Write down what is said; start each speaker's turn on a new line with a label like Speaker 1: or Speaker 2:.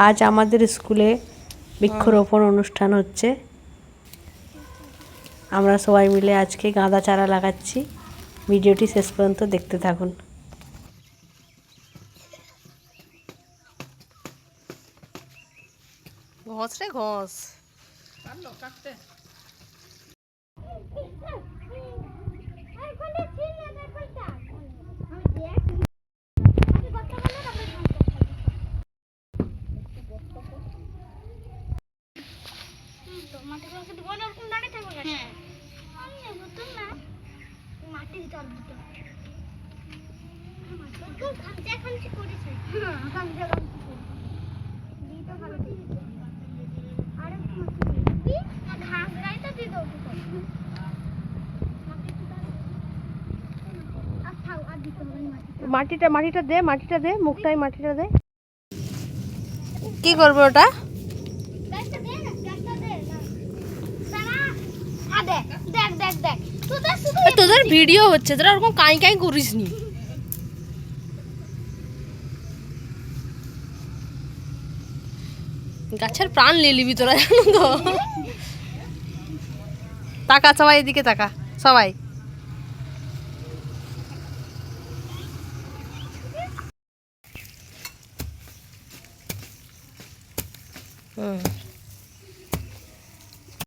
Speaker 1: আজ আমাদের স্কুলে বৃক্ষরোপণ অনুষ্ঠান হচ্ছে। আমরা সবাই মিলে আজকে গাঁদা চারা লাগাচ্ছি। ভিডিওটি শেষ পর্যন্ত দেখতে থাকুন।
Speaker 2: ঘস রে ঘস।
Speaker 1: মাটিটা দে মুখটাই মাটিটা দে।
Speaker 2: কি করবো ওটা? তোদের ভিডিও হচ্ছে, তোরা ওরকম কাই কাই করিস নি। গাছের প্রাণ নিয়ে নিবি তোরা, জানো তো। তাকা সবাই, এদিকে তাকা সবাই। হুম।